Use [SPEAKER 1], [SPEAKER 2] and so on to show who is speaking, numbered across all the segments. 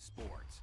[SPEAKER 1] Sports.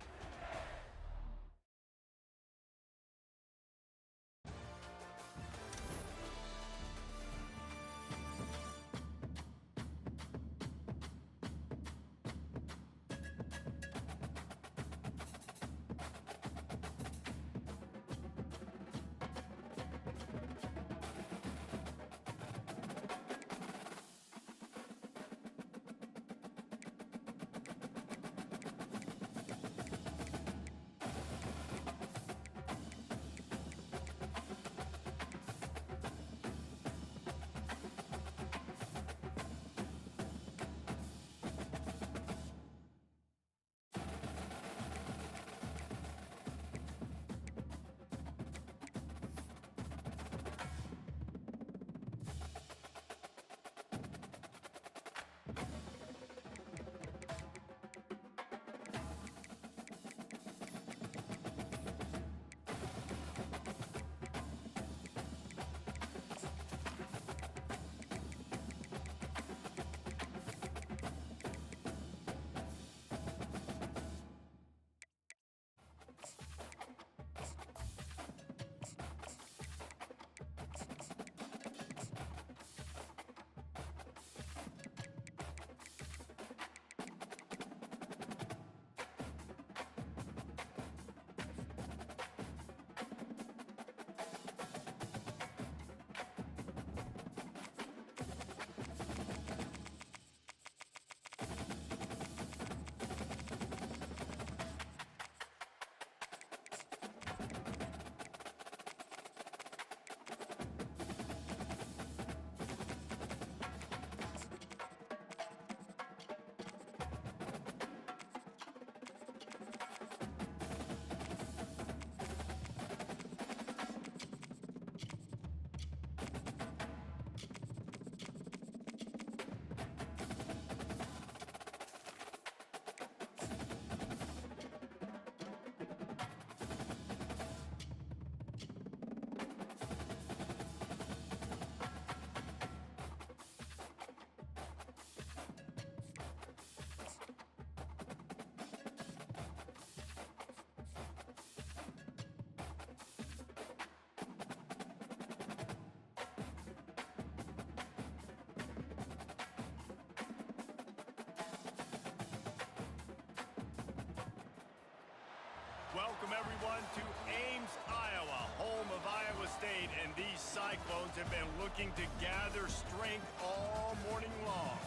[SPEAKER 1] Welcome, everyone, to Ames, Iowa, home of Iowa State, and these Cyclones have been looking to gather strength all morning long.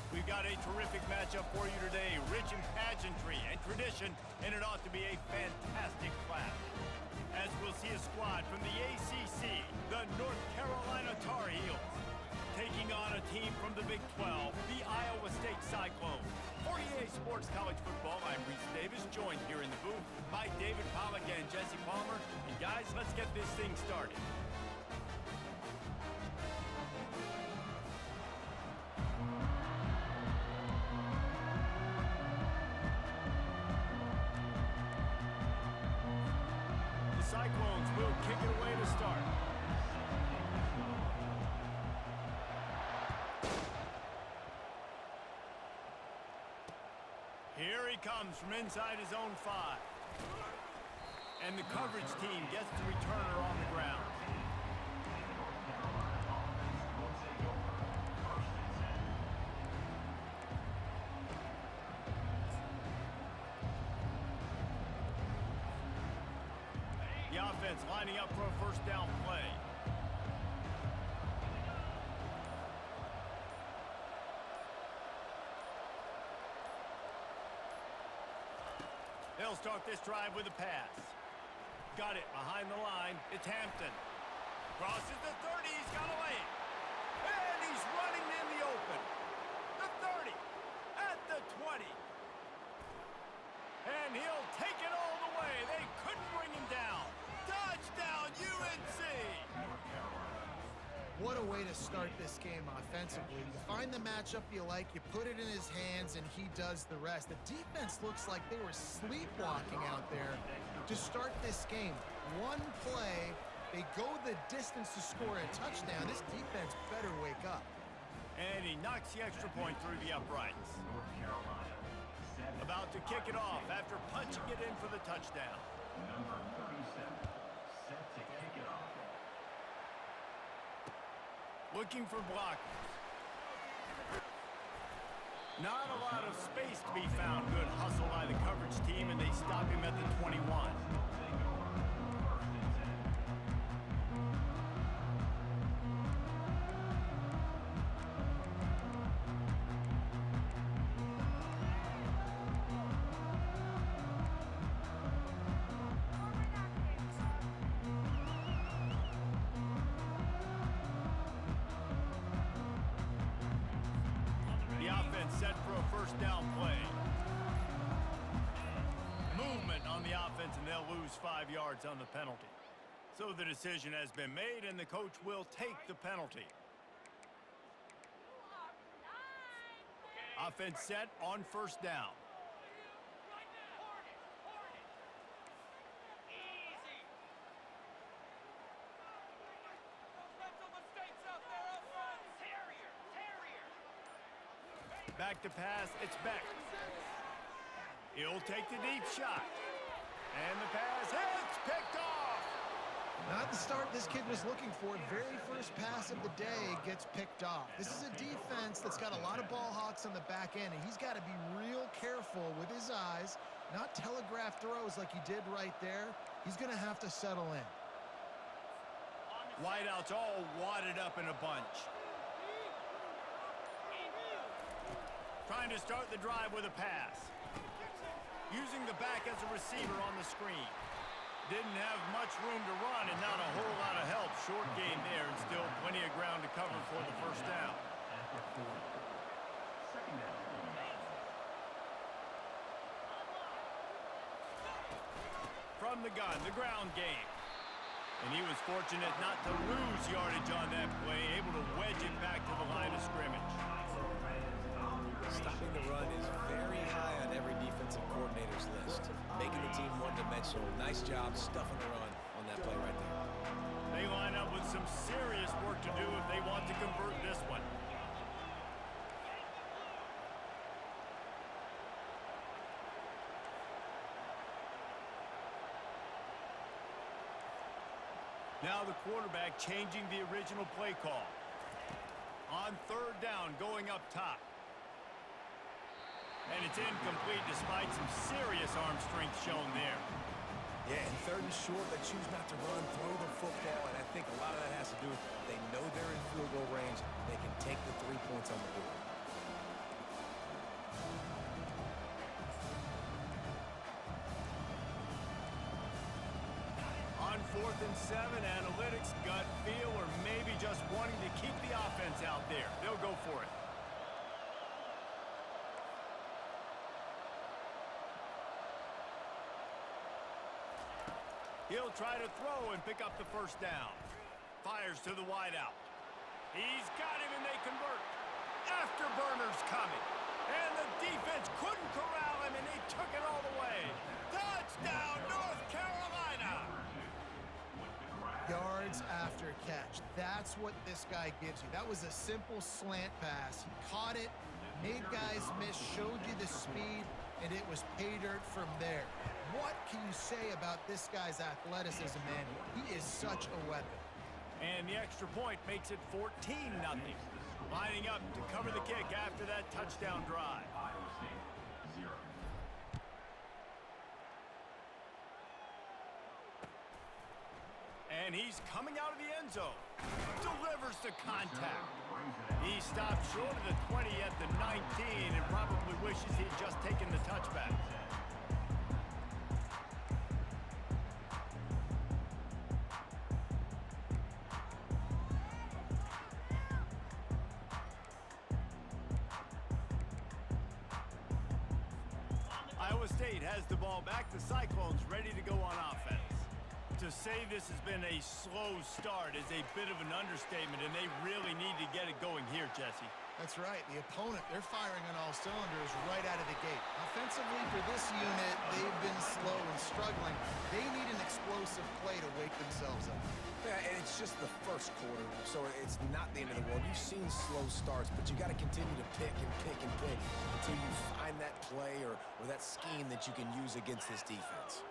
[SPEAKER 1] We've got a terrific matchup for you today, rich in pageantry and tradition, and it ought to be a fantastic clash. As we'll see a squad from the ACC, the North Carolina Tar Heels, taking on a team from the Big 12, the Iowa State Cyclones. For EA Sports College Football, I'm Reese Davis, joined here in the booth by David Pollack and Jesse Palmer. And guys, let's get this thing started. The Cyclones will kick it away to start. Here he comes from inside his own 5. And the coverage team gets the returner on the ground. The offense lining up for a first down play. They'll start this drive with a pass. Got it behind the line. It's Hampton. Crosses the 30. He's got away. And he's running in the open. The 30. At the 20. And he'll take it all the way. They couldn't bring him down. Touchdown, UNC!
[SPEAKER 2] What a way to start this game offensively. You find the matchup you like, you put it in his hands, and he does the rest. The defense looks like they were sleepwalking out there to start this game. One play, they go the distance to score a touchdown. This defense better wake up.
[SPEAKER 1] And he knocks the extra point through the uprights. About to kick it off after punching it in for the touchdown.
[SPEAKER 3] Number 37, set to kick it off.
[SPEAKER 1] Looking for blockers. Not a lot of space to be found. Good hustle by the coverage team, and they stop him at the 21. Set for a first down play. Movement on the offense, and they'll lose 5 yards on the penalty. So the decision has been made, and the coach will take the penalty. Offense set on first down. Back to pass, it's Beck. He'll take the deep shot. And the pass hits, picked off.
[SPEAKER 2] Not the start this kid was looking for. Very first pass of the day gets picked off. This is a defense that's got a lot of ball hawks on the back end, and he's got to be real careful with his eyes, not telegraph throws like he did right there. He's going to have to settle in.
[SPEAKER 1] Wideouts all wadded up in a bunch. Trying to start the drive with a pass. Using the back as a receiver on the screen. Didn't have much room to run and not a whole lot of help. Short gain there and still plenty of ground to cover for the first down. From the gun, the ground game. And he was fortunate not to lose yardage on that play, able to wedge it back to the line of scrimmage.
[SPEAKER 4] Stopping the run is very high on every defensive coordinator's list. Making the team one-dimensional. Nice job stuffing the run on that play right there.
[SPEAKER 1] They line up with some serious work to do if they want to convert this one. Now the quarterback changing the original play call. On third down, going up top. And it's incomplete despite some serious arm strength shown there.
[SPEAKER 4] Yeah, and third and short, they choose not to run, throw the football, and I think a lot of that has to do with they know they're in field goal range. They can take the 3 points on the board.
[SPEAKER 1] On 4th and 7, analytics, gut feel, or maybe just wanting to keep the offense out there. They'll go for it. He'll try to throw and pick up the first down. Fires to the wideout. He's got him and they convert. Afterburner's coming. And the defense couldn't corral him and they took it all the way. Touchdown, North Carolina!
[SPEAKER 2] Yards after catch. That's what this guy gives you. That was a simple slant pass. He caught it, made guys miss, showed you the speed, and it was pay dirt from there. What can you say about this guy's athleticism, man? He is such a weapon.
[SPEAKER 1] And the extra point makes it 14-0. Lining up to cover the kick after that touchdown drive. And he's coming out of the end zone. Delivers the contact. He stopped short of the 20 at the 19 and probably wishes he'd just taken the touchback. Iowa State has the ball back. The Cyclones ready to go on offense. To say this has been a slow start is a bit of an understatement, and they really need to get it going here, Jesse.
[SPEAKER 2] That's right. The opponent, they're firing on all cylinders right out of the gate. Offensively, for this unit, they've been slow and struggling. They need an explosive play to wake themselves up.
[SPEAKER 4] Yeah, and it's just the first quarter, so it's not the end of the world. You've seen slow starts, but you got to continue to pick and pick and pick until you find that play or that scheme that you can use against this defense.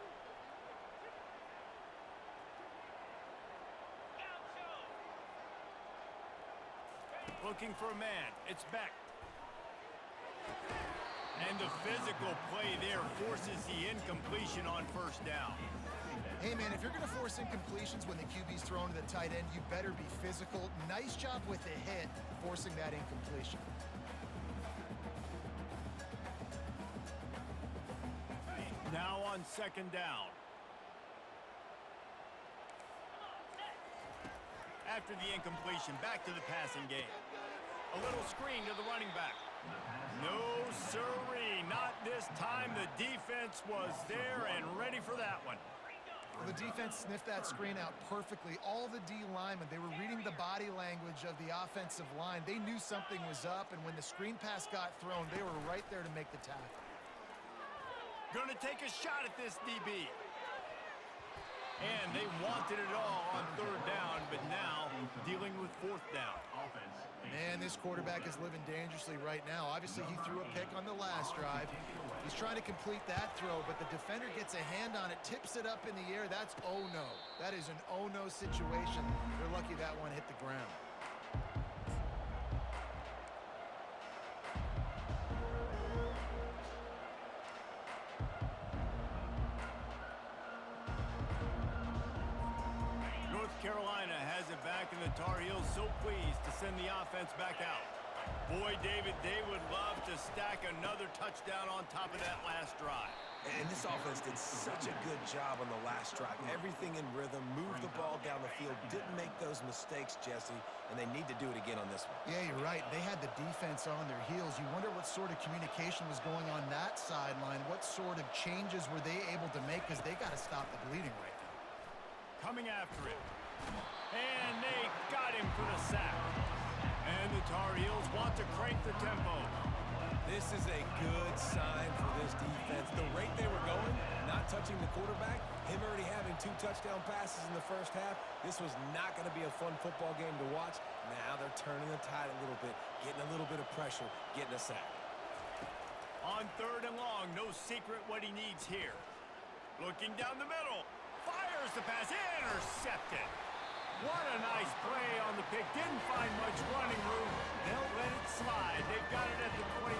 [SPEAKER 1] Looking for a man. It's Beck. And the physical play there forces the incompletion on first down.
[SPEAKER 2] Hey, man, if you're going to force incompletions when the QB's thrown to the tight end, you better be physical. Nice job with the hit, forcing that incompletion.
[SPEAKER 1] Now on second down. After the incompletion, back to the passing game. A little screen to the running back. No, sirree, not this time. The defense was there and ready for that one.
[SPEAKER 2] Well, the defense sniffed that screen out perfectly. All the D linemen, they were reading the body language of the offensive line. They knew something was up, and when the screen pass got thrown, they were right there to make the tackle.
[SPEAKER 1] Gonna take a shot at this DB. And they wanted it all on third down, but now dealing with fourth down.
[SPEAKER 2] Man, this quarterback is living dangerously right now. Obviously, he threw a pick on the last drive. He's trying to complete that throw, but the defender gets a hand on it, tips it up in the air. That's oh-no. That is an oh-no situation. They're lucky that one hit the ground.
[SPEAKER 1] Carolina has it back, and the Tar Heels so pleased to send the offense back out. Boy, David, they would love to stack another touchdown on top of that last drive.
[SPEAKER 4] And this offense did such a good job on the last drive. Everything in rhythm, moved the ball down the field, didn't make those mistakes, Jesse, and they need to do it again on this one.
[SPEAKER 2] Yeah, you're right. They had the defense on their heels. You wonder what sort of communication was going on that sideline. What sort of changes were they able to make, because they got to stop the bleeding right now.
[SPEAKER 1] Coming after him. And they got him for the sack. And the Tar Heels want to crank the tempo.
[SPEAKER 4] This is a good sign for this defense. The rate they were going, not touching the quarterback, him already having 2 touchdown passes in the first half, this was not going to be a fun football game to watch. Now they're turning the tide a little bit, getting a little bit of pressure, getting a sack.
[SPEAKER 1] On third and long, no secret what he needs here. Looking down the middle. Fires the pass, intercepted. What a nice play on the pick. Didn't find much running room. They'll let it slide. They've got it at the 29.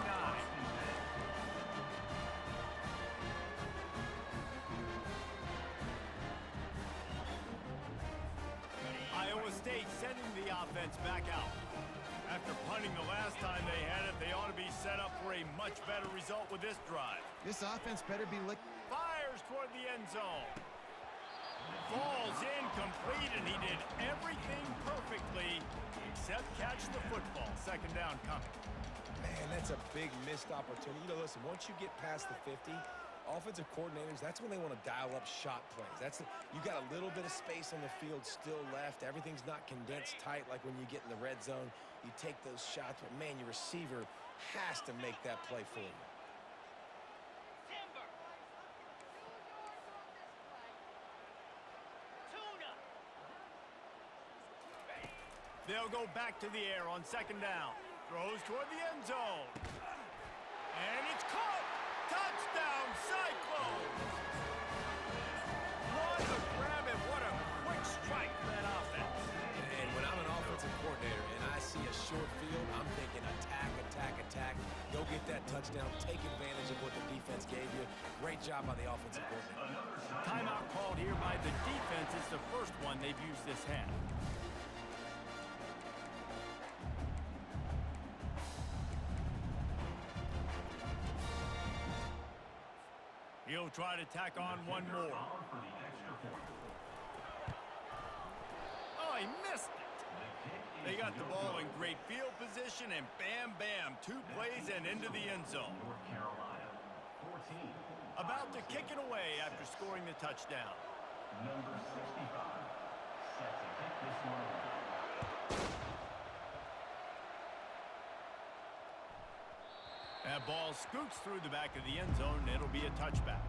[SPEAKER 1] Iowa State sending the offense back out. After punting the last time they had it, they ought to be set up for a much better result with this drive.
[SPEAKER 2] This offense better be licked.
[SPEAKER 1] Fires toward the end zone. Falls incomplete, and he did everything perfectly except catch the football. Second down coming.
[SPEAKER 4] Man, that's a big missed opportunity. You know, listen, once you get past the 50, offensive coordinators, that's when they want to dial up shot plays. You got a little bit of space on the field still left. Everything's not condensed tight like when you get in the red zone. You take those shots, but man, your receiver has to make that play for you.
[SPEAKER 1] They'll go back to the air on second down. Throws toward the end zone. And it's caught! Touchdown, Cyclones! What a grab and what a quick strike for that offense.
[SPEAKER 4] And when I'm an offensive coordinator and I see a short field, I'm thinking attack, attack, attack. Go get that touchdown. Take advantage of what the defense gave you. Great job by the offensive coordinator.
[SPEAKER 1] Timeout called here by the defense. It's the first one they've used this half. He'll try to tack on one more. Oh, he missed it. They got the ball in great field position, and bam, bam, 2 plays and into the end zone. About to kick it away after scoring the touchdown.
[SPEAKER 3] Number 65. Set to kick this one away.
[SPEAKER 1] That ball scoots through the back of the end zone, and it'll be a touchback.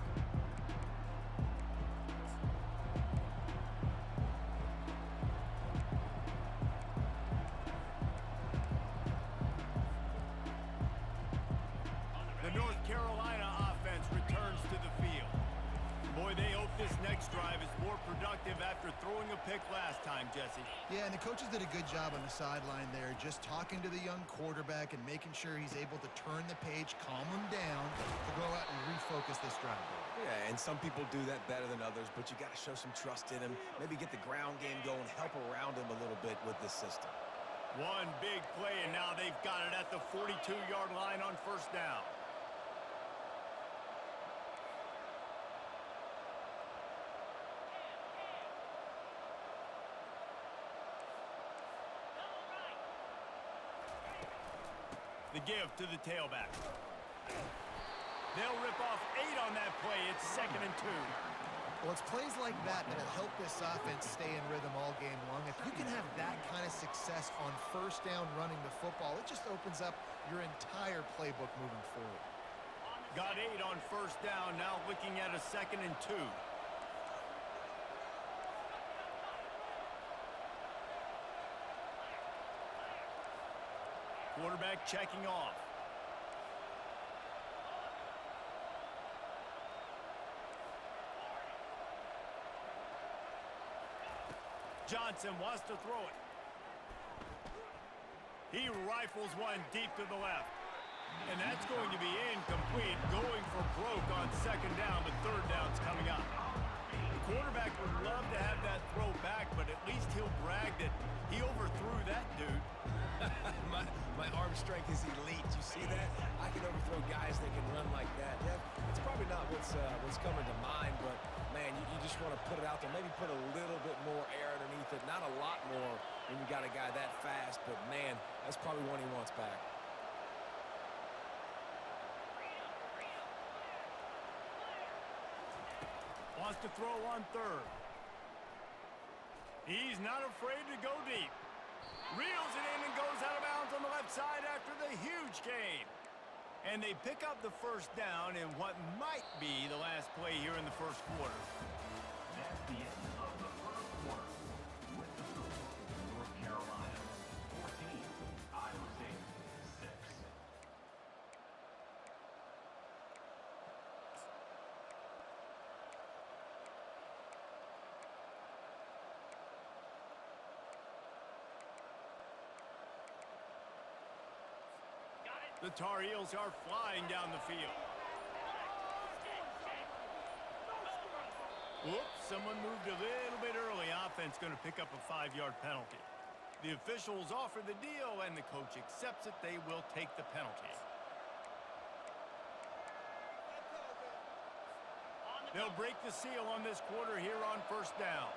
[SPEAKER 1] The North Carolina offense returns to the field. Boy, they hope this next drive is more productive after throwing a pick last time, Jesse.
[SPEAKER 2] Yeah, and the coaches did a good job on the sideline there, just talking to the young quarterback and making sure he's able to turn the page, calm him down, to go out and refocus this drive.
[SPEAKER 4] Yeah, and some people do that better than others, but you got to show some trust in him. Maybe get the ground game going, help around him a little bit with this system.
[SPEAKER 1] One big play, and now they've got it at the 42-yard line on first down. The give to the tailback. They'll rip off 8 on that play. It's 2nd and 2.
[SPEAKER 2] Well, it's plays like that that'll help this offense stay in rhythm all game long. If you can have that kind of success on first down running the football, it just opens up your entire playbook moving forward.
[SPEAKER 1] Got 8 on first down, now looking at a 2nd and 2. Quarterback checking off. Johnson wants to throw it. He rifles one deep to the left. And that's going to be incomplete, going for broke on 2nd down, but 3rd down's coming up. The quarterback would love to have that throw back, but at least he'll brag that he overthrew that dude.
[SPEAKER 4] my arm strength is elite. You see that? I can overthrow guys that can run like that. Yeah, it's probably not what's coming to mind, but man, you just want to put it out there. Maybe put a little bit more air underneath it. Not a lot more when you got a guy that fast, but man, that's probably one he wants back.
[SPEAKER 1] Wants to throw on 3rd. He's not afraid to go deep. Reels it in and goes out of bounds on the left side after the huge gain. And they pick up the first down in what might be the last play here in the first quarter.
[SPEAKER 3] That's the end of the first quarter. With the score, North Carolina 14, Iowa State 6.
[SPEAKER 1] The Tar Heels are flying down the field. Whoops, someone moved a little bit early. Offense going to pick up a 5-yard penalty. The officials offer the deal, and the coach accepts it. They will take the penalty. They'll break the seal on this quarter here on first down.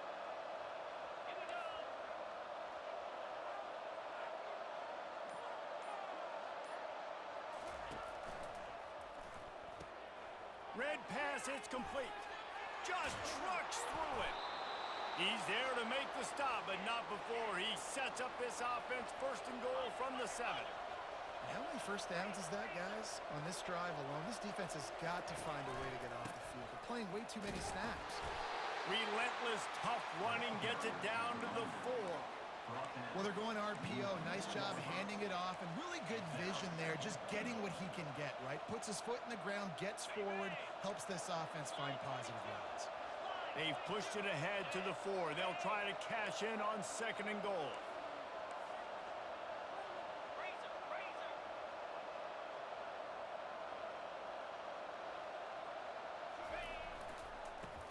[SPEAKER 1] Red pass, it's complete. Just trucks through it. He's there to make the stop, but not before he sets up this offense 1st and goal from the 7.
[SPEAKER 2] How many first downs is that, guys? On this drive alone, this defense has got to find a way to get off the field. They're playing way too many snaps.
[SPEAKER 1] Relentless, tough running gets it down to the 4.
[SPEAKER 2] Well, they're going RPO. Nice job handing it off, and really good vision there, just getting what he can get, right? Puts his foot in the ground, gets forward, helps this offense find positive yards.
[SPEAKER 1] They've pushed it ahead to the 4. They'll try to cash in on 2nd and goal.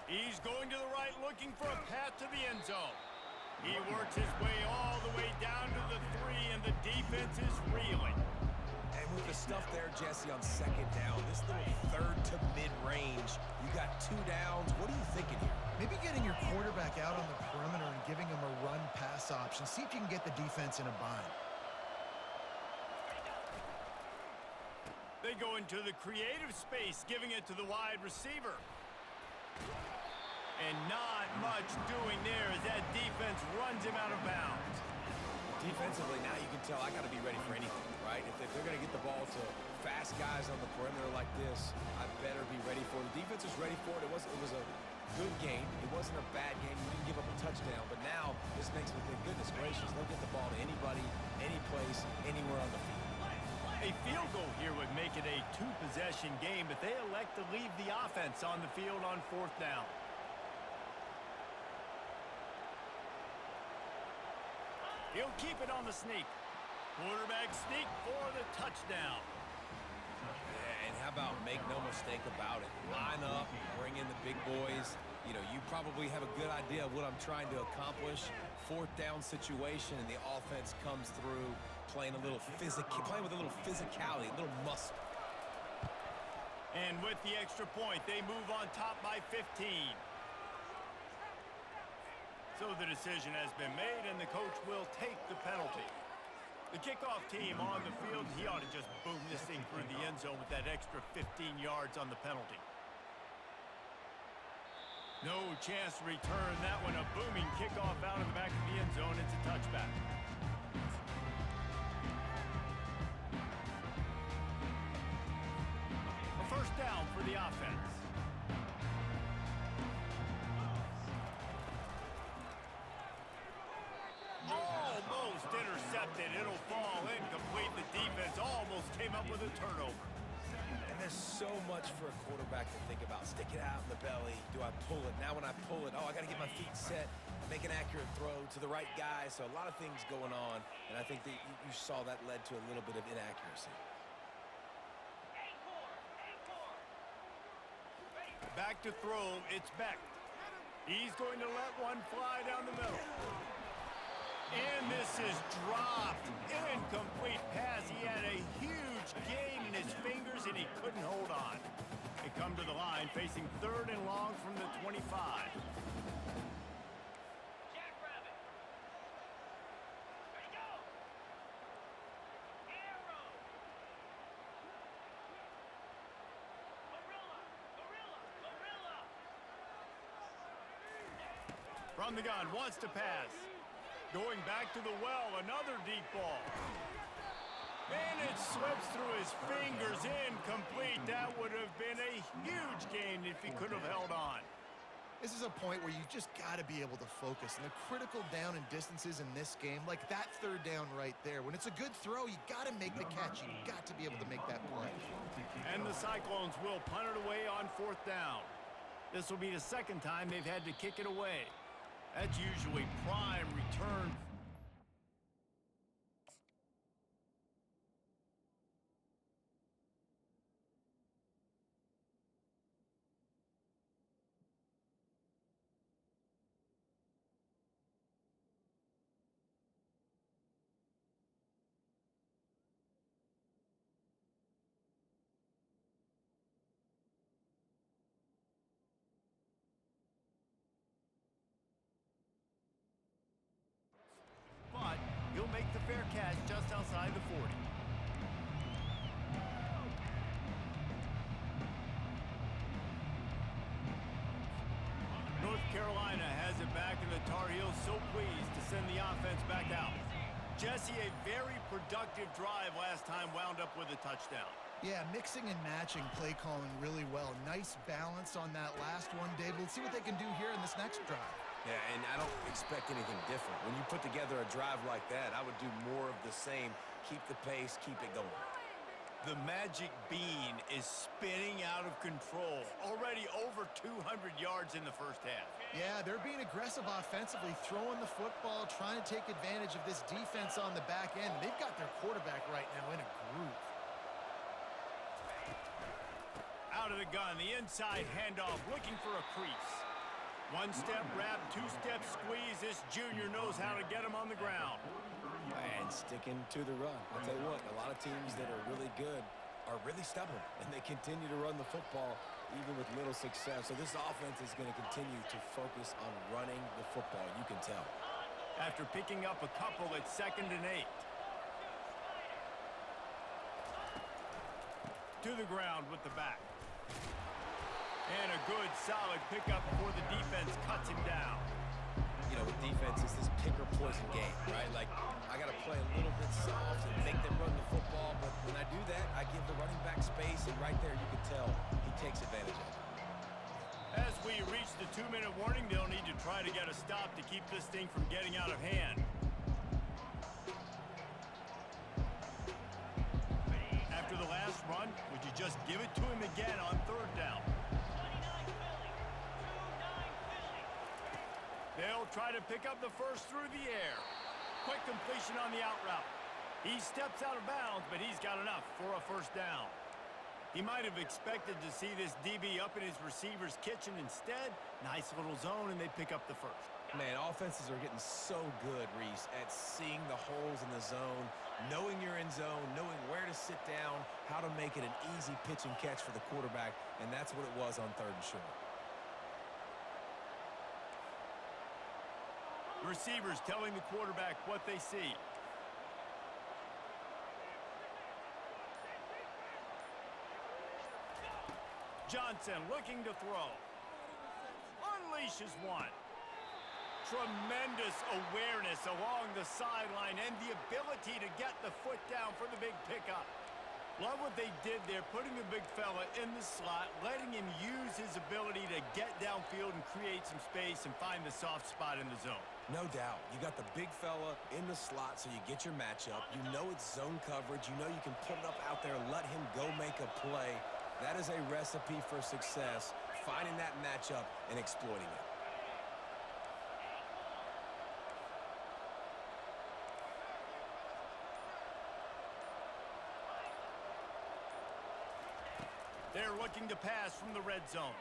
[SPEAKER 1] He's going to the right, looking for a path to the end zone. He works his way all the way down to the 3, and the defense is reeling.
[SPEAKER 4] And with the stuff there, Jesse, on 2nd down, this little 3rd to mid-range, you got 2 downs. What are you thinking here?
[SPEAKER 2] Maybe getting your quarterback out on the perimeter and giving him a run-pass option. See if you can get the defense in a bind.
[SPEAKER 1] They go into the creative space, giving it to the wide receiver. And not much doing there as that defense runs him out of bounds.
[SPEAKER 4] Defensively, now you can tell I got to be ready for anything, right? If they're going to get the ball to fast guys on the perimeter like this, I better be ready for it. The defense was ready for it. It was a good game. It wasn't a bad game. You didn't give up a touchdown. But now this makes me think, goodness gracious, they'll get the ball to anybody, any place, anywhere on the field.
[SPEAKER 1] A field goal here would make it a two-possession game, but they elect to leave the offense on the field on 4th down. He'll keep it on the sneak. Quarterback sneak for the touchdown.
[SPEAKER 4] Yeah, and how about make no mistake about it? Line up, bring in the big boys. You know, you probably have a good idea of what I'm trying to accomplish. 4th down situation, and the offense comes through playing with a little physicality, a little muscle.
[SPEAKER 1] And with the extra point, they move on top by 15. So the decision has been made, and the coach will take the penalty. The kickoff team on the field, he ought to just boom this thing through the end zone with that extra 15 yards on the penalty. No chance to return that one. A booming kickoff out of the back of the end zone. It's a touchback. A 1st down for the offense. Almost intercepted. It'll fall incomplete. The defense almost came up with a turnover.
[SPEAKER 4] And there's so much for a quarterback to think about. Stick it out in the belly. Do I pull it? Now when I pull it, I got to get my feet set, make an accurate throw to the right guy. So a lot of things going on, and I think that you saw that led to a little bit of inaccuracy.
[SPEAKER 1] Back to throw. It's Beck. He's going to let one fly down the middle. And this is dropped. Incomplete pass. He had a huge gain in his fingers, and he couldn't hold on. They come to the line, facing 3rd and long from the 25.
[SPEAKER 3] Jackrabbit. Ready, go. Arrow. Gorilla.
[SPEAKER 1] From the gun, wants to pass. Going back to the well, another deep ball. And it slips through his fingers, incomplete. That would have been a huge gain if he could have held on.
[SPEAKER 2] This is a point where you just got to be able to focus. And the critical down and distances in this game, like that 3rd down right there, when it's a good throw, you got to make the catch. You got to be able to make that play.
[SPEAKER 1] And the Cyclones will punt it away on 4th down. This will be the 2nd time they've had to kick it away. That's usually prime return. But he'll make the fair catch just outside the 40. North Carolina has it back, and the Tar Heels so pleased to send the offense back out. Jesse, a very productive drive last time, wound up with a touchdown.
[SPEAKER 2] Yeah, mixing and matching play calling really well. Nice balance on that last one, David. Let's see what they can do here in this next drive.
[SPEAKER 4] Yeah, and I don't expect anything different. When you put together a drive like that, I would do more of the same. Keep the pace, keep it going.
[SPEAKER 1] The magic bean is spinning out of control. Already over 200 yards in the 1st half.
[SPEAKER 2] Yeah, they're being aggressive offensively, throwing the football, trying to take advantage of this defense on the back end. They've got their quarterback right now in a groove.
[SPEAKER 1] Out of the gun, the inside handoff, looking for a crease. 1-step wrap, 2-step squeeze. This junior knows how to get him on the ground.
[SPEAKER 4] And sticking to the run. I'll tell you what, a lot of teams that are really good are really stubborn, and they continue to run the football even with little success. So this offense is going to continue to focus on running the football, you can tell.
[SPEAKER 1] After picking up a couple, it's 2nd and 8. To the ground with the back. And a good, solid pickup before the defense cuts him down.
[SPEAKER 4] You know, with defense, it's this pick-or-poison game, right? Like, I got to play a little bit soft and make them run the football, but when I do that, I give the running back space, and right there you can tell he takes advantage of it.
[SPEAKER 1] As we reach the 2-minute warning, they'll need to try to get a stop to keep this thing from getting out of hand. After the last run, would you just give it to him again on 3rd down? They'll try to pick up the first through the air. Quick completion on the out route. He steps out of bounds, but he's got enough for a 1st down. He might have expected to see this DB up in his receiver's kitchen. Instead, nice little zone, and they pick up the first.
[SPEAKER 4] Man, offenses are getting so good, Reese, at seeing the holes in the zone, knowing you're in zone, knowing where to sit down, how to make it an easy pitch and catch for the quarterback, and that's what it was on 3rd and short.
[SPEAKER 1] Receivers telling the quarterback what they see. Johnson looking to throw. Unleashes one. Tremendous awareness along the sideline and the ability to get the foot down for the big pickup. Love what they did there, putting the big fella in the slot, letting him use his ability to get downfield and create some space and find the soft spot in the zone.
[SPEAKER 4] No doubt. You got the big fella in the slot, so you get your matchup. You know it's zone coverage. You know you can put it up out there, let him go make a play. That is a recipe for success, finding that matchup and exploiting it.
[SPEAKER 1] They're looking to pass from the red zone.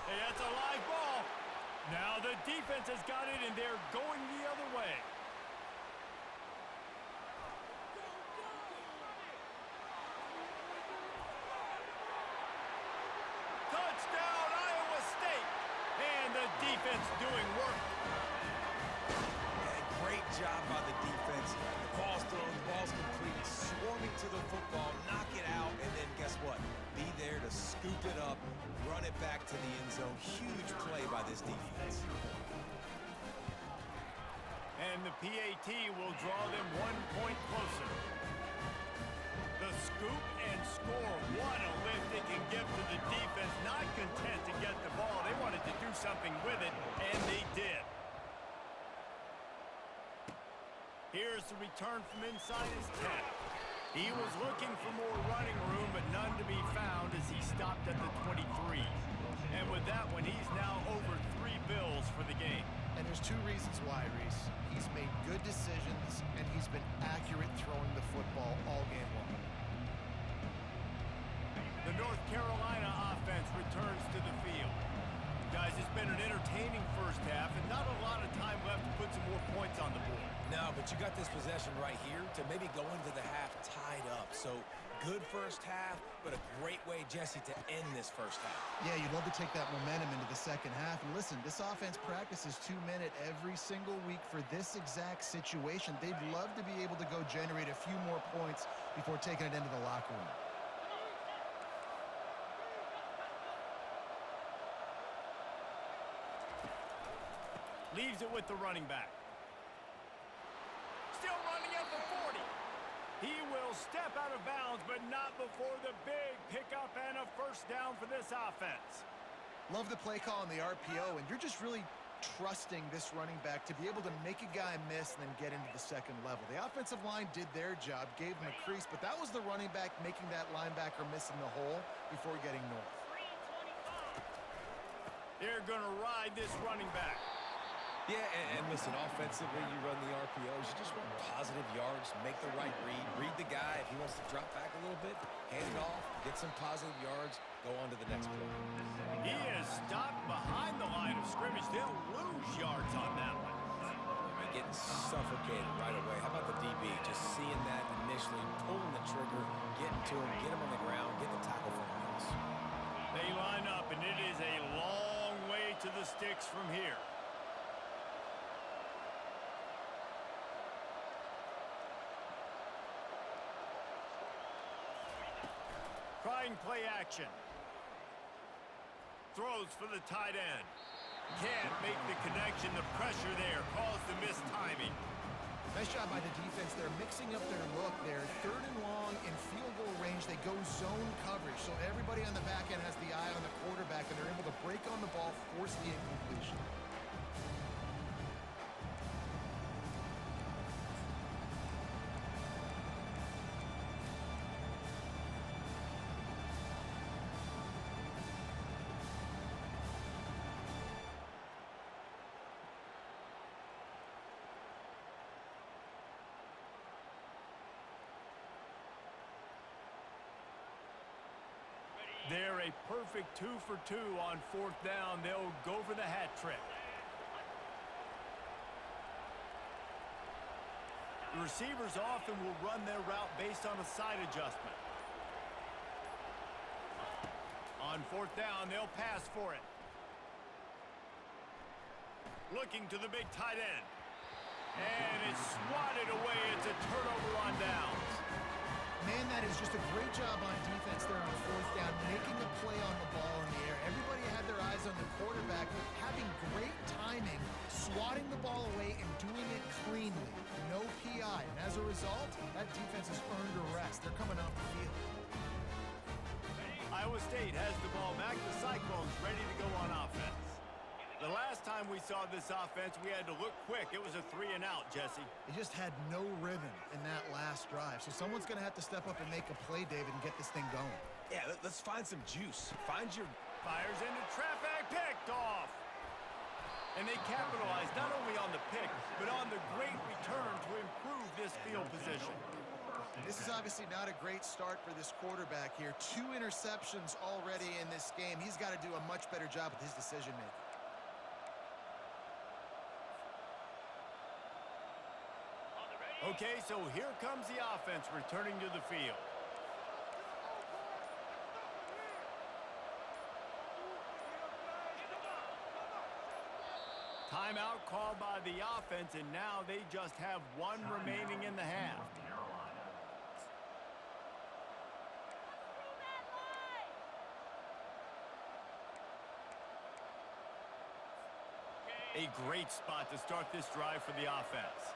[SPEAKER 1] Hey, that's a live ball. Now the defense has got it, and they're going the other way. Touchdown, Iowa State. And the defense doing work.
[SPEAKER 4] And great job by the defense. The ball's thrown, the ball's complete, swarming to the football, knock it out, and then guess what? Be there to scoop it up, run it back to the end zone. Huge play by this defense.
[SPEAKER 1] And the PAT will draw them 1 point closer. The scoop and score. What a lift it can give to the defense. Not content to get the ball. They wanted to do something with it, and they did. Here's the return from inside his 10. He was looking for more running room, but none to be found as he stopped at the 23. And with that one, he's now over 3 bills for the game.
[SPEAKER 2] And there's 2 reasons why, Reese. He's made good decisions, and he's been accurate throwing the football all game long.
[SPEAKER 1] The North Carolina offense returns to the field. Guys, it's been an entertaining first half, and not a lot of time left to put some more points on the board.
[SPEAKER 4] No, but you got this possession right here to maybe go into the half tied up. So good first half, but a great way, Jesse, to end this first half.
[SPEAKER 2] Yeah, you'd love to take that momentum into the second half. And listen, this offense practices 2-minute every single week for this exact situation. They'd love to be able to go generate a few more points before taking it into the locker room.
[SPEAKER 1] Leaves it with the running back. Still running at the 40. He will step out of bounds, but not before the big pickup and a 1st down for this offense.
[SPEAKER 2] Love the play call on the RPO, and you're just really trusting this running back to be able to make a guy miss and then get into the second level. The offensive line did their job, gave him a crease, but that was the running back making that linebacker miss in the hole before getting north.
[SPEAKER 1] They're going to ride this running back.
[SPEAKER 4] Yeah, and listen, offensively, you run the RPOs. You just want positive yards, make the right read the guy. If he wants to drop back a little bit, hand it off, get some positive yards, go on to the next play.
[SPEAKER 1] He is stopped behind the line of scrimmage. They'll lose yards on that one.
[SPEAKER 4] Getting suffocated right away. How about the DB? Just seeing that initially, pulling the trigger, getting to him, get him on the ground, get the tackle for a loss.
[SPEAKER 1] They line up, and it is a long way to the sticks from here. Trying play action. Throws for the tight end. Can't make the connection. The pressure there caused the missed timing.
[SPEAKER 2] Nice job by the defense. They're mixing up their look there. 3rd and long in field goal range. They go zone coverage. So everybody on the back end has the eye on the quarterback, and they're able to break on the ball, force the incompletion.
[SPEAKER 1] They're a perfect 2 for 2 on 4th down. They'll go for the hat trick. The receivers often will run their route based on a side adjustment. On 4th down, they'll pass for it. Looking to the big tight end. And it's swatted away. It's a turnover on downs.
[SPEAKER 2] Man, that is just a great job on defense there on 4th down, making a play on the ball in the air. Everybody had their eyes on the quarterback, but having great timing, swatting the ball away and doing it cleanly. No PI. And as a result, that defense has earned a rest. They're coming off the field.
[SPEAKER 1] Iowa State has the ball back. The Cyclones ready to go on offense. The last time we saw this offense, we had to look quick. It was a 3-and-out, Jesse.
[SPEAKER 2] They just had no rhythm in that last drive. So someone's going to have to step up and make a play, David, and get this thing going.
[SPEAKER 4] Yeah, let's find some juice. Find your...
[SPEAKER 1] Fires into traffic, picked off. And they capitalized not only on the pick, but on the great return to improve this field position.
[SPEAKER 2] This is obviously not a great start for this quarterback here. 2 interceptions already in this game. He's got to do a much better job with his decision-making.
[SPEAKER 1] Okay, so here comes the offense returning to the field. Timeout called by the offense, and now they just have 1 remaining in the half. A great spot to start this drive for the offense.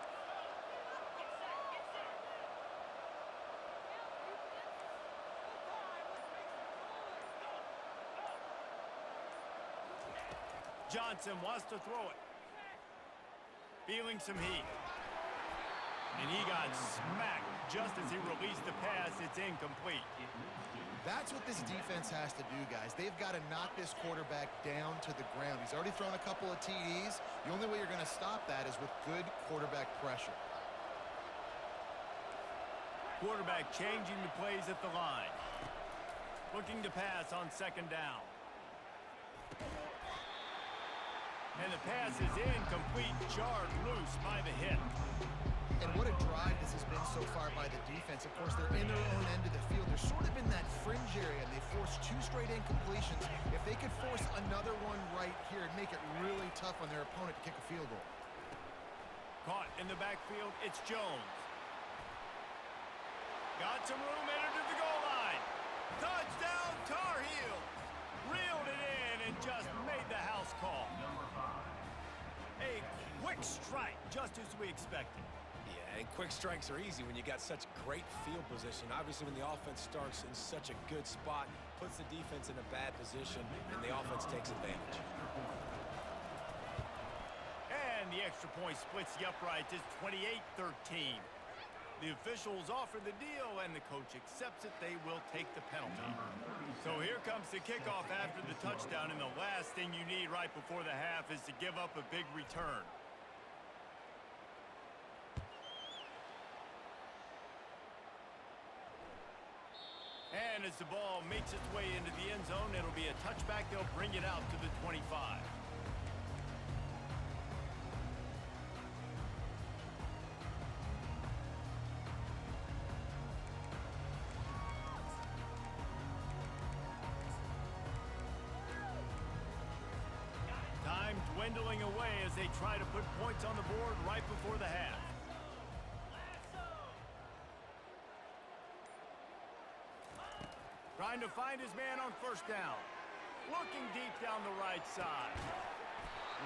[SPEAKER 1] Johnson wants to throw it. Feeling some heat. And he got smacked just as he released the pass. It's incomplete.
[SPEAKER 2] That's what this defense has to do, guys. They've got to knock this quarterback down to the ground. He's already thrown a couple of TDs. The only way you're going to stop that is with good quarterback pressure.
[SPEAKER 1] Quarterback changing the plays at the line. Looking to pass on 2nd down. And the pass is incomplete, jarred loose by the hit.
[SPEAKER 2] And what a drive this has been so far by the defense. Of course, they're in their own end of the field. They're sort of in that fringe area, and they forced 2 straight incompletions. If they could force another one right here, it'd make it really tough on their opponent to kick a field goal.
[SPEAKER 1] Caught in the backfield, it's Jones. Got some room, entered to the goal line. Touchdown, Tar Heels. Reeled it in and just made the house call. A quick strike, just as we expected.
[SPEAKER 4] Yeah, and quick strikes are easy when you got such great field position. Obviously, when the offense starts in such a good spot, puts the defense in a bad position, and the offense takes advantage.
[SPEAKER 1] And the extra point splits the uprights. It's 28-13. The officials offer the deal, and the coach accepts it. They will take the penalty. So here comes the kickoff after the touchdown, and the last thing you need right before the half is to give up a big return. And as the ball makes its way into the end zone, it'll be a touchback. They'll bring it out to the 25. Time dwindling away as they try to put points on the board right before the half. Trying to find his man on 1st down. looking deep down the right side.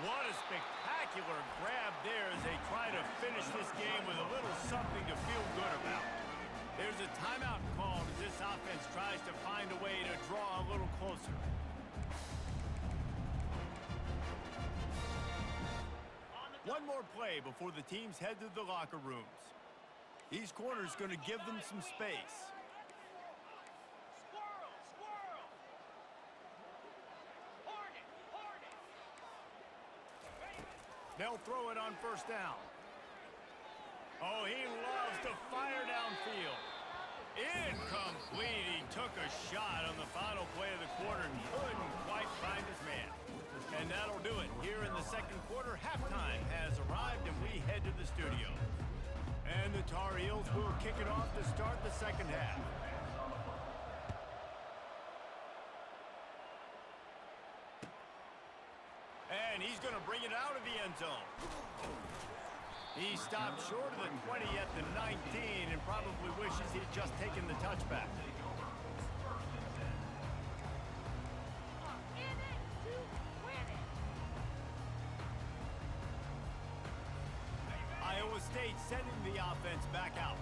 [SPEAKER 1] What a spectacular grab there as they try to finish this game with a little something to feel good about. There's a timeout called as this offense tries to find a way to draw a little closer. One more play before the teams head to the locker rooms. These corners going to give them some space. They'll throw it on first down. Oh, he loves to fire downfield. Incomplete. He took a shot on the final play of the quarter and couldn't quite find his man. And that'll do it. Here in the second quarter, halftime has arrived and we head to the studio. And the Tar Heels will kick it off to start the second half. And he's going to bring it out of the end zone. He stopped short of the 20 at the 19 and probably wishes he'd just taken the touchback. Iowa State sending the offense back out.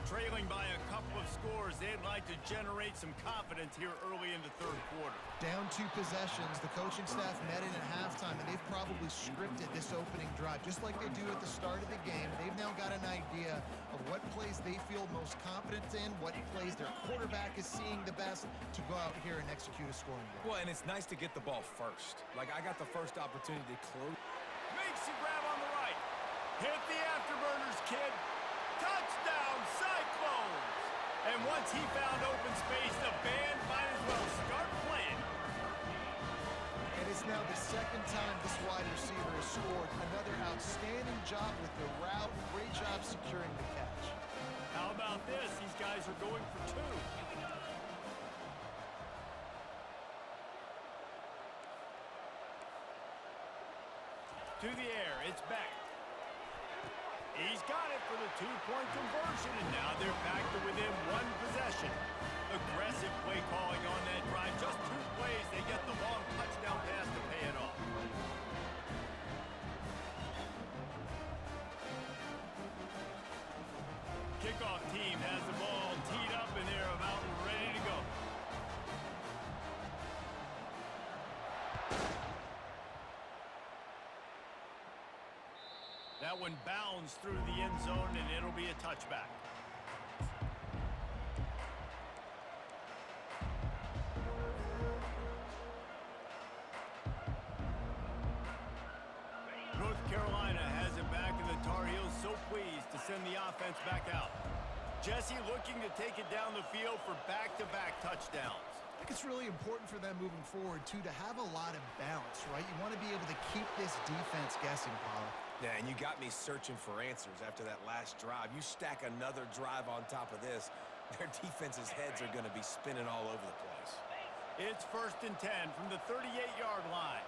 [SPEAKER 1] Trailing by a couple of scores, they'd like to generate some confidence here early in the third quarter.
[SPEAKER 2] Down 2 possessions, the coaching staff met in at halftime, and they've probably scripted this opening drive, just like they do at the start of the game. They've now got an idea of what plays they feel most confident in, what plays their quarterback is seeing the best to go out here and execute a scoring drive.
[SPEAKER 4] Well, and it's nice to get the ball first. Like, I got the first opportunity to close.
[SPEAKER 1] Makes a grab on the right. Hit the afterburners, kid. Touchdown, Cyclones! And once he found open space, the band might as well start playing.
[SPEAKER 2] And it's now the second time this wide receiver has scored. Another outstanding job with the route. Great job securing the catch.
[SPEAKER 1] How about this? These guys are going for 2. To the air, it's back. He's got it for the 2-point conversion, and now they're back to within 1 possession. Aggressive play calling on that drive. Just 2 plays, they get the long touchdown pass to pay it off. Kickoff team has the ball teed up, and they're about ready to go. That one bounds through the end zone, and it'll be a touchback. North Carolina has it back, and the Tar Heels so pleased to send the offense back out. Jesse looking to take it down the field for back-to-back touchdowns.
[SPEAKER 2] I think it's really important for them moving forward, too, to have a lot of balance, right? You want to be able to keep this defense guessing, Paul.
[SPEAKER 4] Yeah, and you got me searching for answers after that last drive. You stack another drive on top of this, their defense's heads are going to be spinning all over the place.
[SPEAKER 1] It's 1st and 10 from the 38-yard line.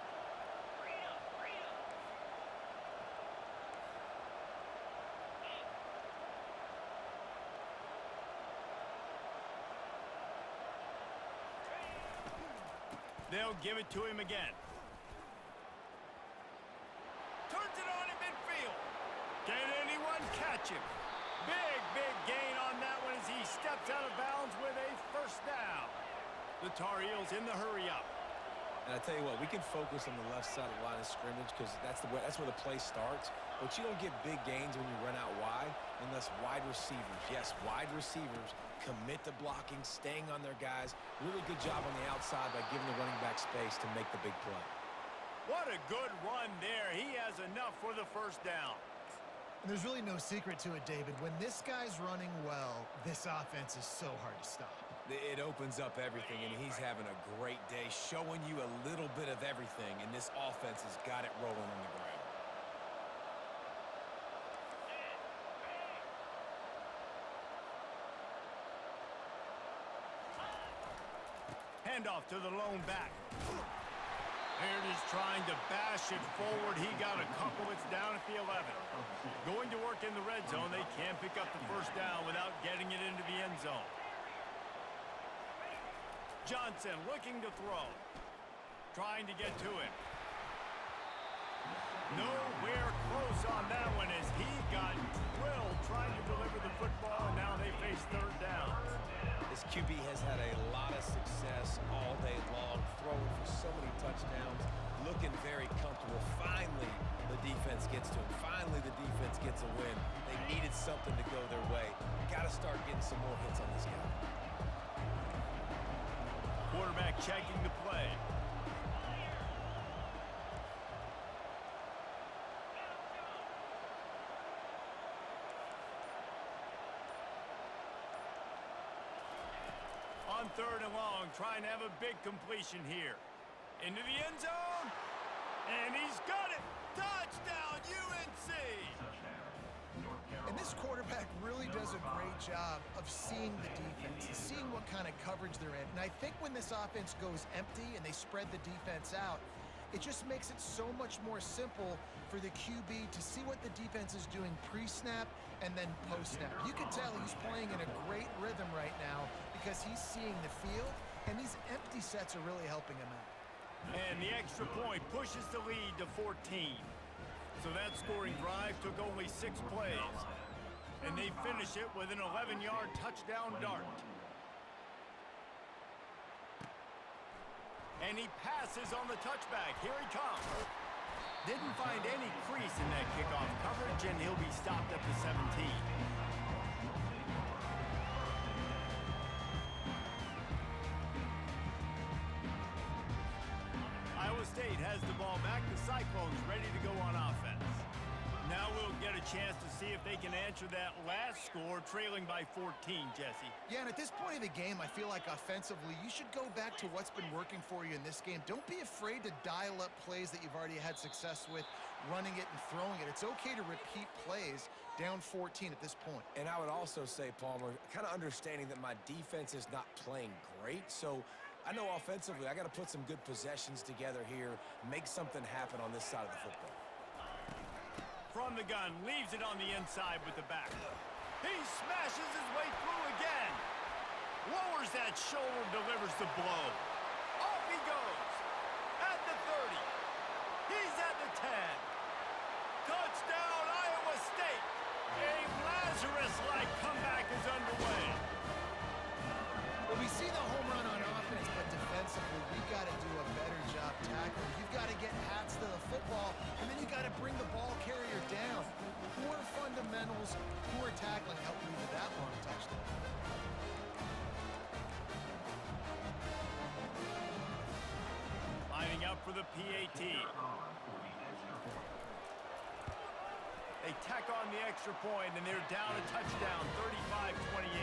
[SPEAKER 1] They'll give it to him again. Turns it on in midfield. Can anyone catch him? Big gain on that one as he steps out of bounds with a first down. The Tar Heels in the hurry up.
[SPEAKER 4] And I tell you what, we can focus on the left side of the line of scrimmage because that's where the play starts. But you don't get big gains when you run out wide unless wide receivers, yes, wide receivers, commit to blocking, staying on their guys. Really good job on the outside by giving the running back space to make the big play.
[SPEAKER 1] What a good run there. He has enough for the first down.
[SPEAKER 2] And there's really no secret to it, David. When this guy's running well, this offense is so hard to stop.
[SPEAKER 4] It opens up everything, and he's having a great day, showing you a little bit of everything, and this offense has got it rolling on the ground.
[SPEAKER 1] Handoff to the lone back. Baird is trying to bash it forward. He got a couple. It's down at the 11. Going to work in the red zone. They can't pick up the first down without getting it into the end zone. Johnson looking to throw. trying to get to him. Nowhere close on that one as he got drilled trying to deliver the football, and now they face third down.
[SPEAKER 4] This QB has had a lot of success all day long, throwing for so many touchdowns, looking very comfortable. Finally, the defense gets to him. Finally, the defense gets a win. They needed something to go their way. Got to start getting some more hits on this guy.
[SPEAKER 1] Quarterback checking the play. On third and long, trying to have a big completion here. Into the end zone, and he's got it. Touchdown, UNC!
[SPEAKER 2] And this quarterback really does a great job of seeing the defense and seeing what kind of coverage they're in. And I think when this offense goes empty and they spread the defense out, it just makes it so much more simple for the QB to see what the defense is doing pre-snap and then post-snap. You can tell he's playing in a great rhythm right now because he's seeing the field, and these empty sets are really helping him out.
[SPEAKER 1] And the extra point pushes the lead to 14. So that scoring drive took only 6 plays. And they finish it with an 11-yard touchdown dart. And he passes on the touchback. Here he comes. Didn't find any crease in that kickoff coverage, and he'll be stopped at the 17. Iowa State has the ball back. The Cyclones ready to go on offense. Now we'll get a chance to see if they can answer that last score, trailing by 14, Jesse.
[SPEAKER 2] Yeah, and at this point of the game, I feel like offensively, you should go back to what's been working for you in this game. Don't be afraid to dial up plays that you've already had success with, running it and throwing it. It's okay to repeat plays down 14 at this point.
[SPEAKER 4] And I would also say, Palmer, kind of understanding that my defense is not playing great, so I know offensively I got to put some good possessions together here, make something happen on this side of the football.
[SPEAKER 1] From the gun, leaves it on the inside with the back. He smashes his way through again. Lowers that shoulder, delivers the blow. Off he goes. At the 30. He's at the 10. Touchdown, Iowa State. A Lazarus-like comeback is underway.
[SPEAKER 2] Well, we see the home run on offense, but defensively, we've got to do a better job tackling. You've got to get hats to the football, and then you got to bring the ball carrier down. Poor fundamentals, poor tackling helped lead to that long touchdown.
[SPEAKER 1] Lining up for the PAT. They tack on the extra point, and they're down a touchdown, 35-28.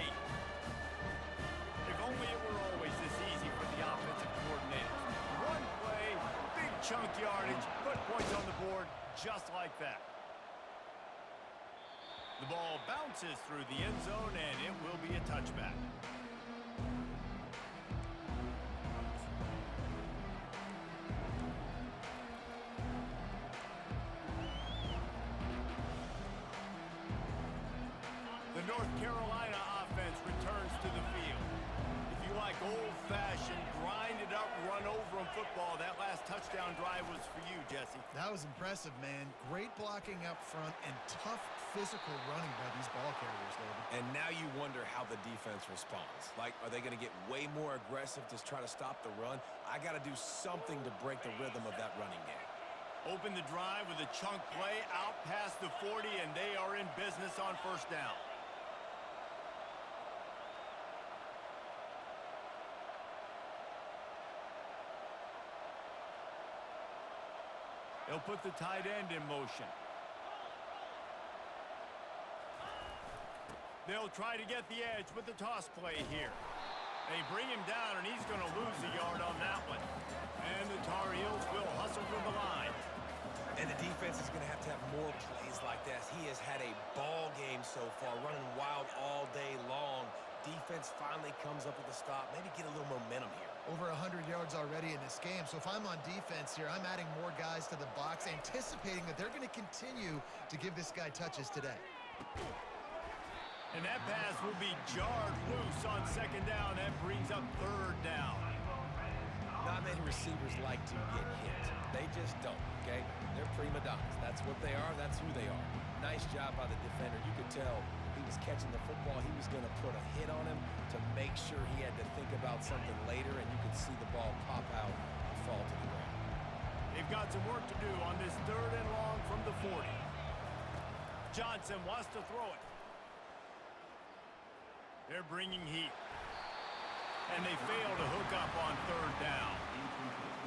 [SPEAKER 1] If only it were always this easy for the offensive coordinators. One play, big chunk yardage, put points on the board just like that. The ball bounces through the end zone, and it will be a touchback. The North Carolina offense returns to the field. If you like old-fashioned, grind-it-up, run-over-'em football, that last touchdown drive was for you, Jesse.
[SPEAKER 2] That was impressive, man. Great blocking up front and tough physical running by these ball carriers, David.
[SPEAKER 4] And now you wonder how the defense responds. Like, are they going to get way more aggressive to try to stop the run? I got to do something to break the rhythm of that running game.
[SPEAKER 1] Open the drive with a chunk play out past the 40, and they are in business on first down. They'll put the tight end in motion. They'll try to get the edge with the toss play here. They bring him down, and he's going to lose a yard on that one. And the Tar Heels will hustle to the line.
[SPEAKER 4] And the defense is going to have more plays like this. He has had a ball game so far, running wild all day long. Defense finally comes up with a stop. Maybe get a little momentum here.
[SPEAKER 2] Over 100 yards already in this game. So if I'm on defense here, I'm adding more guys to the box, anticipating that they're going to continue to give this guy touches today.
[SPEAKER 1] And that pass will be jarred loose on second down. That brings up third down.
[SPEAKER 4] High-man receivers like to get hit. They just don't, okay? They're prima donnas. That's what they are. That's who they are. Nice job by the defender. You could tell he was catching the football. He was going to put a hit on him to make sure he had to think about something later, and you could see the ball pop out and fall to the ground.
[SPEAKER 1] They've got some work to do on this 3rd and long from the 40. Johnson wants to throw it. They're bringing heat. And they fail to hook up on 3rd down.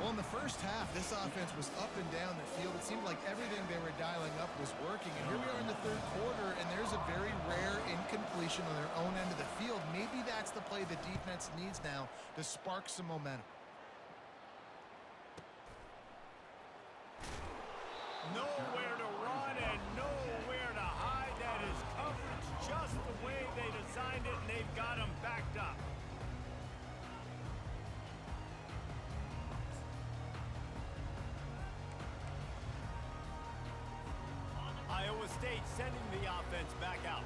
[SPEAKER 2] Well, in the first half, this offense was up and down the field. It seemed like everything they were dialing up was working. And here we are in the 3rd quarter, and there's a very rare incompletion on their own end of the field. Maybe that's the play the defense needs now to spark some momentum.
[SPEAKER 1] Nowhere to run and nowhere to hide. That is coverage just the way they designed it, and they've got them backed up. Iowa State sending the offense back out.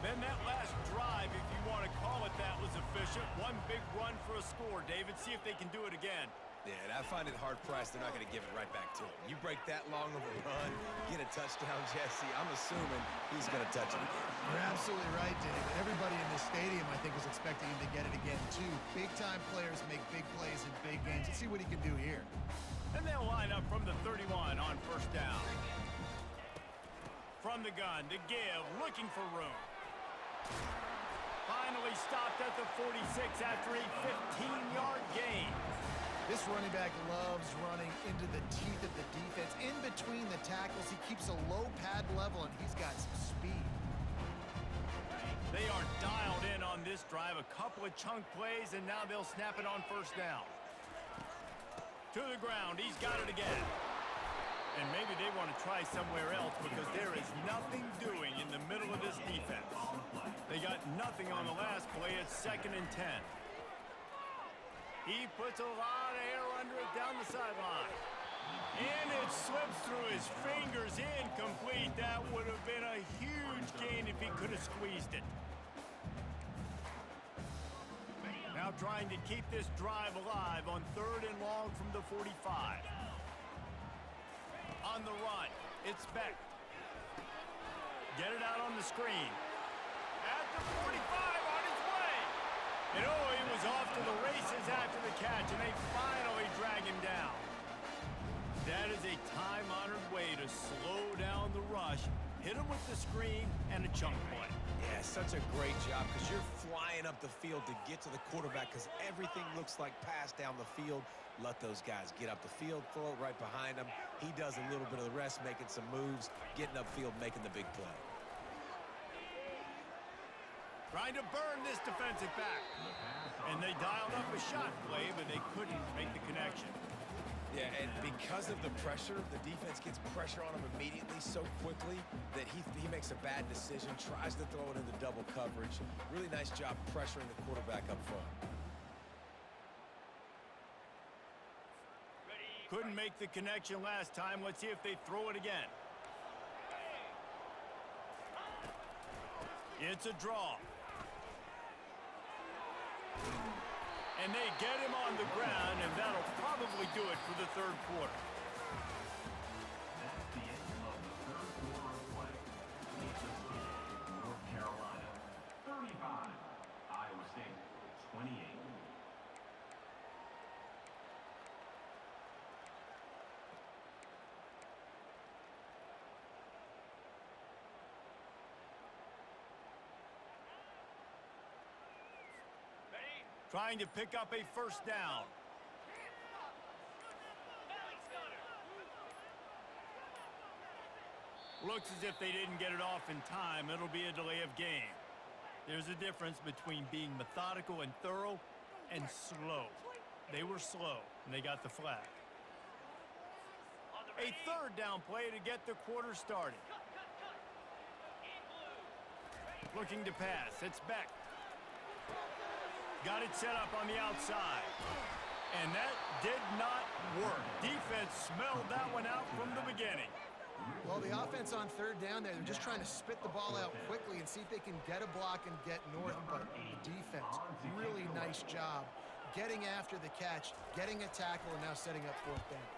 [SPEAKER 1] Then that last drive, if you want to call it that, was efficient. One big run for a score. David, see if they can do it again.
[SPEAKER 4] Yeah, and I find it hard-pressed they're not going to give it right back to him. You break that long of a run, get a touchdown, Jesse, I'm assuming he's going to touch it again.
[SPEAKER 2] You're absolutely right, Dave. Everybody in this stadium, I think, is expecting him to get it again, too. Big-time players make big plays in big games. Let's see what he can do here.
[SPEAKER 1] And they'll line up from the 31 on 1st down. From the gun to give, looking for room. Finally stopped at the 46 after a 15-yard gain.
[SPEAKER 2] This running back loves running into the teeth of the defense. In between the tackles, he keeps a low pad level, and he's got some speed.
[SPEAKER 1] They are dialed in on this drive. A couple of chunk plays, and now they'll snap it on 1st down. To the ground. He's got it again. And maybe they want to try somewhere else because there is nothing doing in the middle of this defense. They got nothing on the last play. It's 2nd and 10. He puts a lot of air under it down the sideline. And it slips through his fingers, incomplete. That would have been a huge gain if he could have squeezed it. Now trying to keep this drive alive on 3rd and long from the 45. On the run, it's Beck. Get it out on the screen. At the 45, on his way. And oh, he was off to the races after the catch, and they finally drag him down. That is a time-honored way to slow down the rush, hit him with the screen, and a chunk play.
[SPEAKER 4] Yeah, such a great job because you're flying up the field to get to the quarterback because everything looks like pass down the field. Let those guys get up the field, throw it right behind him. He does a little bit of the rest, making some moves, getting upfield, making the big play.
[SPEAKER 1] Trying to burn this defensive back. And they dialed up a shot play, but they couldn't make the connection.
[SPEAKER 4] Yeah, and because of the pressure, the defense gets pressure on him immediately so quickly that he makes a bad decision, tries to throw it into double coverage. Really nice job pressuring the quarterback up front.
[SPEAKER 1] Couldn't make the connection last time. Let's see if they throw it again. It's a draw. And they get him on the ground, and that'll probably do it for the 3rd quarter.
[SPEAKER 3] That's the end of the 3rd quarter of play. North Carolina 35, Iowa State 28.
[SPEAKER 1] Trying to pick up a 1st down. Looks as if they didn't get it off in time. It'll be a delay of game. There's a difference between being methodical and thorough and slow. They were slow, and they got the flag. A 3rd down play to get the quarter started. Looking to pass. It's Beck. Got it set up on the outside. And that did not work. Defense smelled that one out from the beginning.
[SPEAKER 2] Well, the offense on 3rd down there, they're just trying to spit the ball out quickly and see if they can get a block and get north. But the defense, really nice job getting after the catch, getting a tackle, and now setting up fourth down.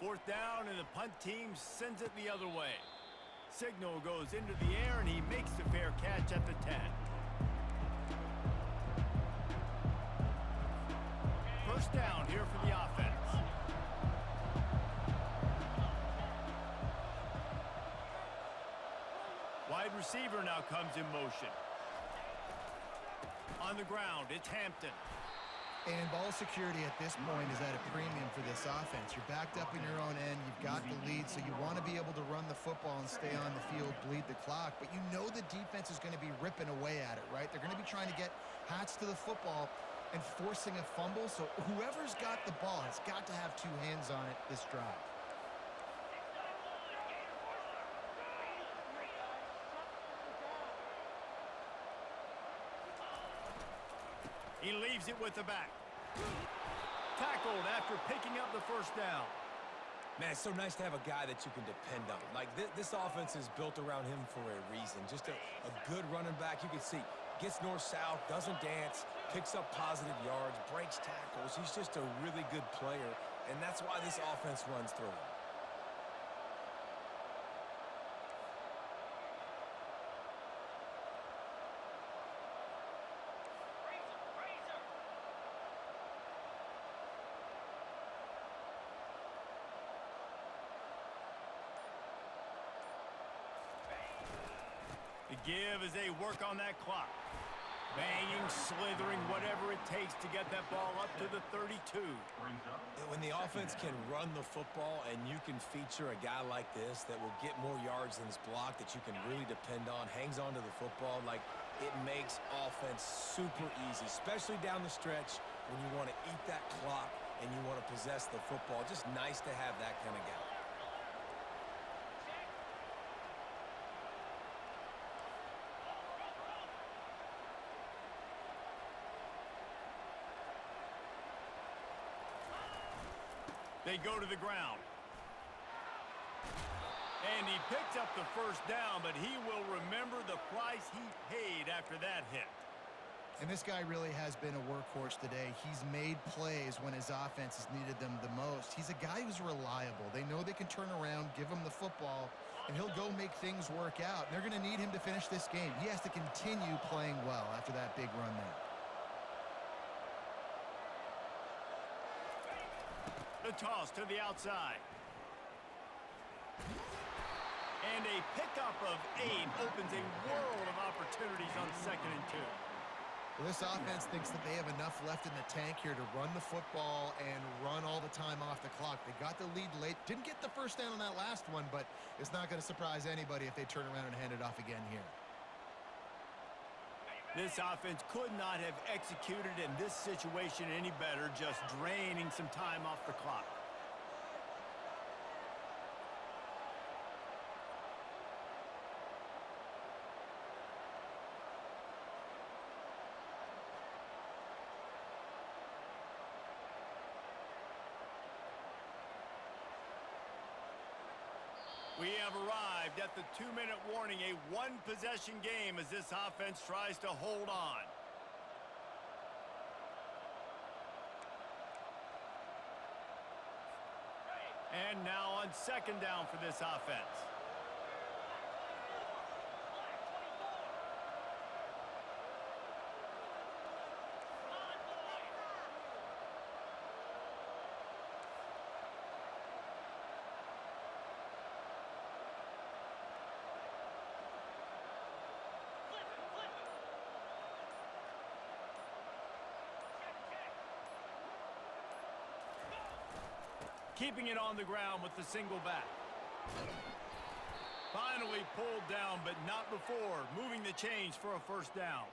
[SPEAKER 1] Fourth down, and the punt team sends it the other way. Signal goes into the air, and he makes the fair catch at the 10. First down here for the offense. Wide receiver now comes in motion. On the ground, it's Hampton.
[SPEAKER 2] And ball security at this point is at a premium for this offense. You're backed up in your own end. You've got the lead, so you want to be able to run the football and stay on the field, bleed the clock. But you know the defense is going to be ripping away at it, right? They're going to be trying to get Hats to the football and forcing a fumble. So whoever's got the ball has got to have two hands on it this drive.
[SPEAKER 1] He leaves it with the back. Tackled after picking up the first down.
[SPEAKER 4] Man, it's so nice to have a guy that you can depend on. Like, this offense is built around him for a reason. Just a good running back. You can see, gets north-south, doesn't dance, picks up positive yards, breaks tackles. He's just a really good player, and that's why this offense runs through him.
[SPEAKER 1] The give as they work on that clock. Banging, slithering, whatever it takes to get that ball up to the 32.
[SPEAKER 4] When the offense can run the football and you can feature a guy like this that will get more yards than his block, that you can really depend on, hangs on to the football, like, it makes offense super easy, especially down the stretch when you want to eat that clock and you want to possess the football. Just nice to have that kind of guy.
[SPEAKER 1] They go to the ground. And he picked up the first down, but he will remember the price he paid after that hit.
[SPEAKER 2] And this guy really has been a workhorse today. He's made plays when his offense has needed them the most. He's a guy who's reliable. They know they can turn around, give him the football, and he'll go make things work out. And they're going to need him to finish this game. He has to continue playing well after that big run there.
[SPEAKER 1] The toss to the outside. And a pickup of 8 opens a world of opportunities on 2nd and 2.
[SPEAKER 2] Well, this offense thinks that they have enough left in the tank here to run the football and run all the time off the clock. They got the lead late. Didn't get the first down on that last one, but it's not going to surprise anybody if they turn around and hand it off again here.
[SPEAKER 1] This offense could not have executed in this situation any better, just draining some time off the clock. We have arrived at the 2-minute warning, a one-possession game as this offense tries to hold on. And now on 2nd down for this offense. Keeping it on the ground with the single back. Finally pulled down, but not before moving the chains for a first down.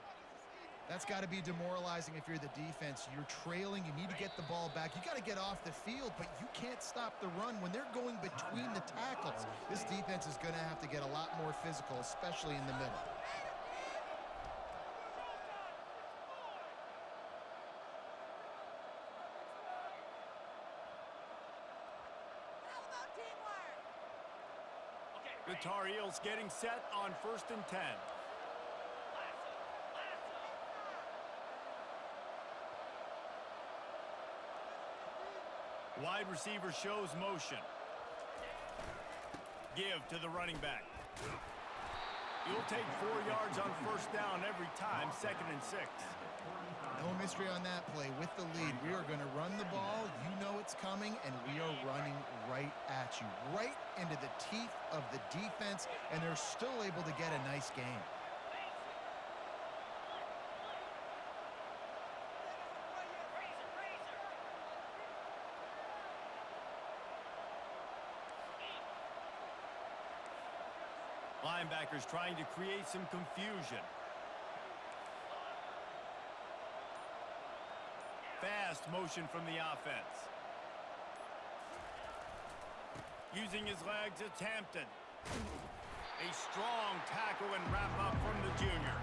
[SPEAKER 2] That's got to be demoralizing if you're the defense. You're trailing. You need to get the ball back. You got to get off the field, but you can't stop the run when they're going between the tackles. This defense is going to have to get a lot more physical, especially in the middle.
[SPEAKER 1] The Tar Heels getting set on 1st and 10. Wide receiver shows motion. Give to the running back. You'll take 4 yards on first down every time, 2nd and 6.
[SPEAKER 2] No mystery on that play. With the lead, we are going to run the ball. You know it's coming, and we are running right at you, right into the teeth of the defense, and they're still able to get a nice game.
[SPEAKER 1] Linebackers trying to create some confusion. Fast motion from the offense. Using his legs, it's Hampton. A strong tackle and wrap up from the junior.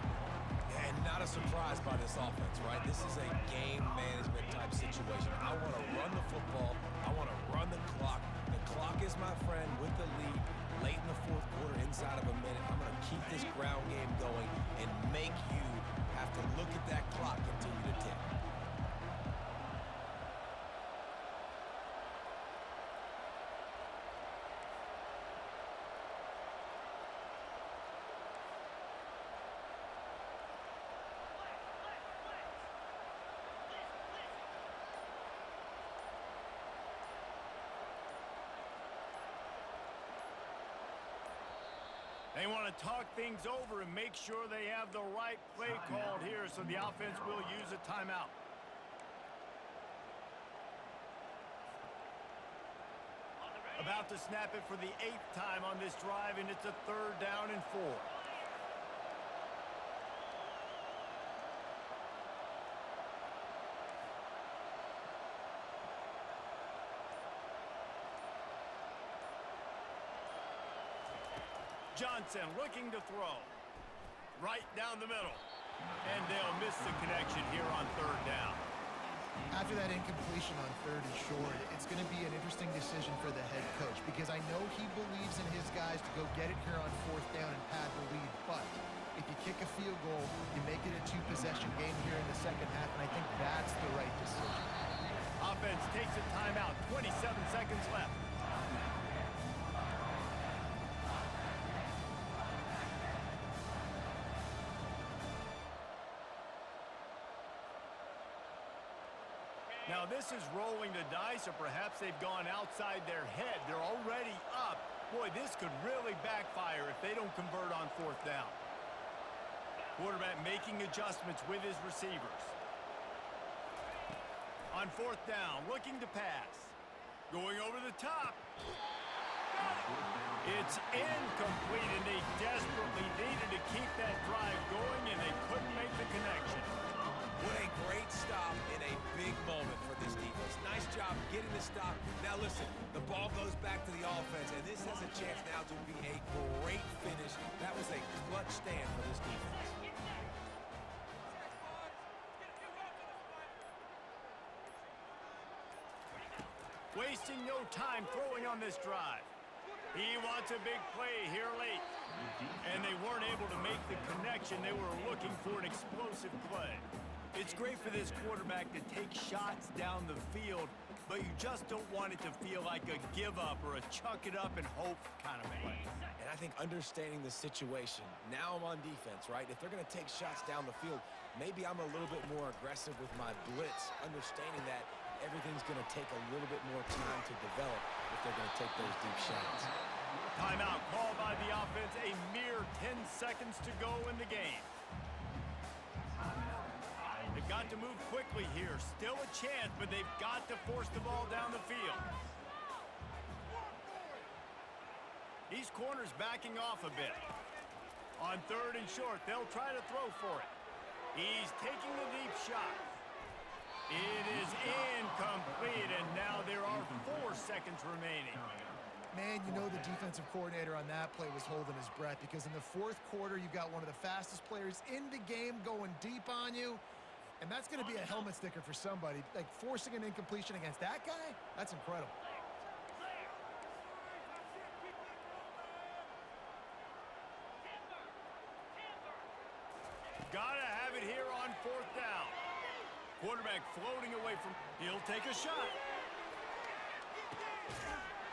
[SPEAKER 4] And not a surprise by this offense, right? This is a game management type situation. I want to run the football. I want to run the clock. The clock is my friend with the lead. Late in the 4th quarter, inside of a minute, I'm going to keep this ground game going and make you have to look at that clock continue to tick.
[SPEAKER 1] They want to talk things over and make sure they have the right play called here, so the offense will use a timeout. About to snap it for the 8th time on this drive, and it's a 3rd down and 4. Johnson looking to throw. Right down the middle. And they'll miss the connection here on 3rd down.
[SPEAKER 2] After that incompletion on 3rd and short, it's going to be an interesting decision for the head coach because I know he believes in his guys to go get it here on 4th down and pad the lead. But if you kick a field goal, you make it a 2-possession game here in the 2nd half, and I think that's the right decision.
[SPEAKER 1] Offense takes a timeout. 27 seconds left. Now this is rolling the dice, or perhaps they've gone outside their head. They're already up. Boy, this could really backfire if they don't convert on 4th down. Quarterback making adjustments with his receivers. On 4th down, looking to pass. Going over the top. It's incomplete, and they desperately needed to keep that drive going, and they couldn't make the connection.
[SPEAKER 4] What a great stop in a big moment for this defense. Nice job getting the stop. Now listen, the ball goes back to the offense, and this has a chance now to be a great finish. That was a clutch stand for this defense.
[SPEAKER 1] Wasting no time throwing on this drive. He wants a big play here late. And they weren't able to make the connection. They were looking for an explosive play. It's great for this quarterback to take shots down the field, but you just don't want it to feel like a give-up or a chuck-it-up and hope kind of play.
[SPEAKER 4] And I think understanding the situation, now I'm on defense, right? If they're going to take shots down the field, maybe I'm a little bit more aggressive with my blitz, understanding that everything's going to take a little bit more time to develop if they're going to take those deep shots.
[SPEAKER 1] Timeout called by the offense, a mere 10 seconds to go in the game. They've got to move quickly here. Still a chance, but they've got to force the ball down the field. These corners backing off a bit. On 3rd and short, they'll try to throw for it. He's taking the deep shot. It is incomplete, and now there are 4 seconds remaining.
[SPEAKER 2] Man, you know the defensive coordinator on that play was holding his breath because in the 4th quarter, you've got one of the fastest players in the game going deep on you, and that's going to be a helmet sticker for somebody. Like, forcing an incompletion against that guy, that's incredible.
[SPEAKER 1] Gotta have it here on 4th down. Quarterback floating away from, he'll take a shot.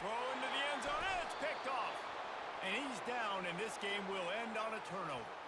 [SPEAKER 1] Throw into the end zone. It's picked off. And he's down, and this game will end on a turnover.